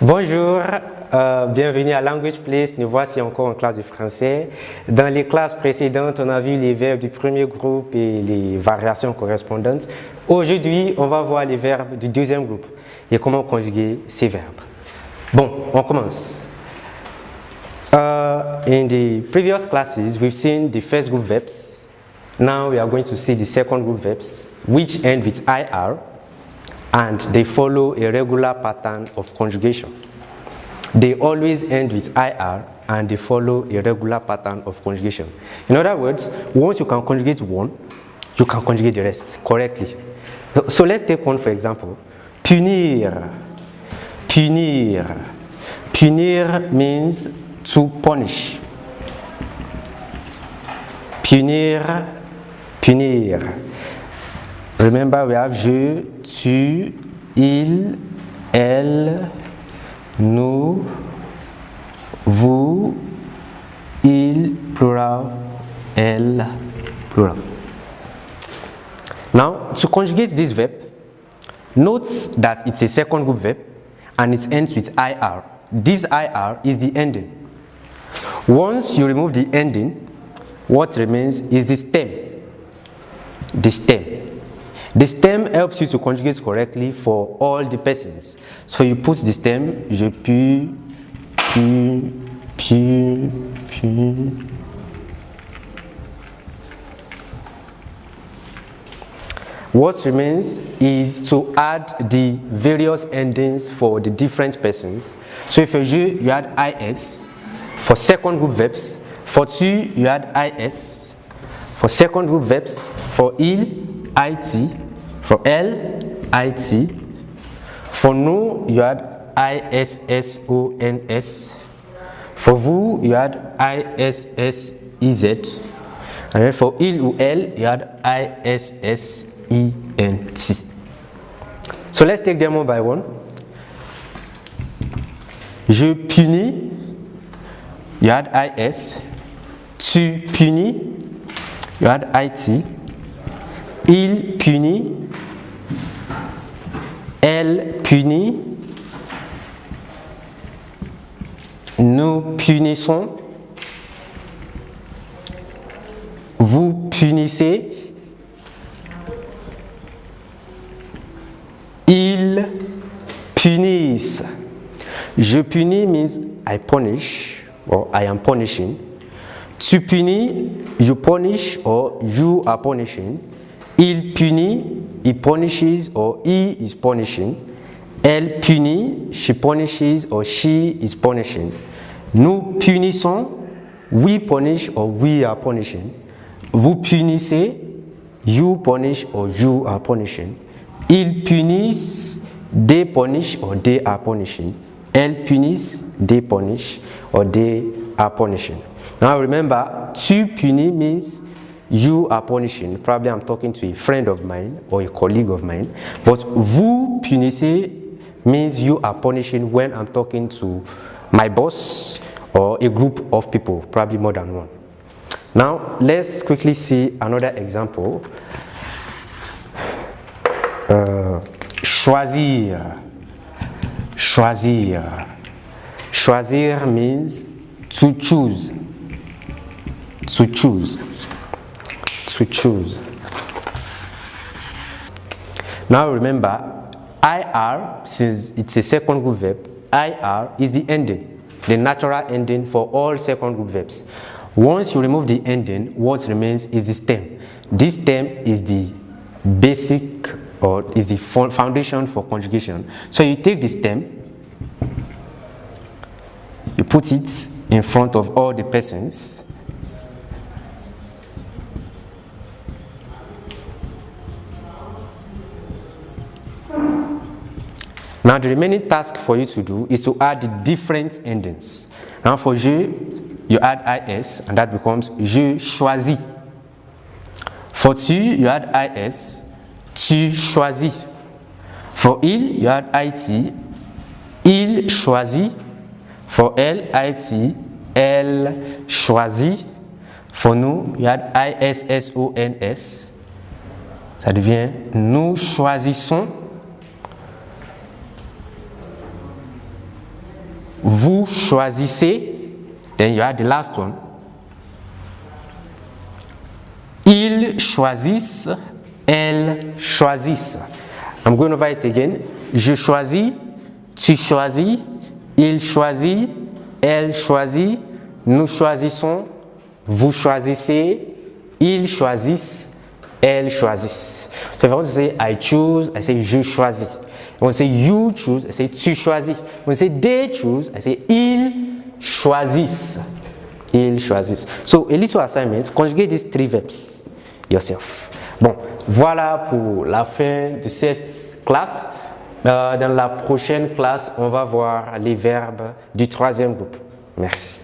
Bonjour, bienvenue à Language Place. Nous voici encore en classe de français. Dans les classes précédentes, on a vu les verbes du premier groupe et les variations correspondantes. Aujourd'hui, on va voir les verbes du deuxième groupe et comment conjuguer ces verbes. Bon, on commence. In the previous classes, we've seen the first group verbs. Now we are going to see the second group verbs, which end with IR. And they follow a regular pattern of conjugation. They always end with IR and they follow a regular pattern of conjugation. In other words, once you can conjugate one, you can conjugate the rest correctly. So let's take one for example. Punir. Punir. Punir means to punish. Punir. Punir. Remember, we have je, tu, il, elle, nous, vous, il, plural, elle, plural. Now, to conjugate this verb, note that it's a second group verb and it ends with IR. This IR is the ending. Once you remove the ending, what remains is the stem. The stem. The stem helps you to conjugate correctly for all the persons. So you put the stem, je puis, puis. What remains is to add the various endings for the different persons. So for je, you add is. For second group verbs, for tu, you add is. For second group verbs, for il, it. For elle, it. For nous, you add issons. For vous, you add isses. And then for il ou elle, you add issent. So let's take them one by one. Je punis, you add is. Tu punis, you add it. Il punit, elle punit, nous punissons, vous punissez, ils punissent. Je punis means I punish or I am punishing. Tu punis, you punish or you are punishing. Il punit, he punishes or he is punishing. Elle punit, she punishes or she is punishing. Nous punissons, we punish or we are punishing. Vous punissez, you punish or you are punishing. Ils punissent, they punish or they are punishing. Elles punissent, they punish or they are punishing. Now remember, tu punis means you are punishing. Probably I'm talking to a friend of mine or a colleague of mine. But vous punissez means you are punishing when I'm talking to my boss or a group of people, probably more than one. Now, let's quickly see another example. Choisir. Choisir. Choisir means to choose. To choose. To choose. Now remember, IR, since it's a second group verb, IR is the ending, the natural ending for all second group verbs. Once you remove the ending, what remains is the stem. This stem is the basic or is the foundation for conjugation. So you take the stem, you put it in front of all the persons. Now the remaining task for you to do is to add the different endings. Now for je, you add is and that becomes je choisis. For tu, you add is, tu choisis. For il, you add it, il choisit. For elle, it, elle choisit. For nous, you add issons. Ça devient nous choisissons. vous choisissez. Then you add the last one. Ils choisissent, elles choisissent. I'm going over it again. Je choisis, tu choisis, il choisit, elle choisit, nous choisissons, vous choisissez, ils choisissent, elles choisissent. So if I want to say I choose, I say je choisis. When I say you choose, I say tu choisis. When I say they choose, I say ils choisissent. Ils choisissent. So, a little assignment, conjugate these three verbs yourself. Bon, voilà pour la fin de cette classe. Dans la prochaine classe, on va voir les verbes du troisième groupe. Merci.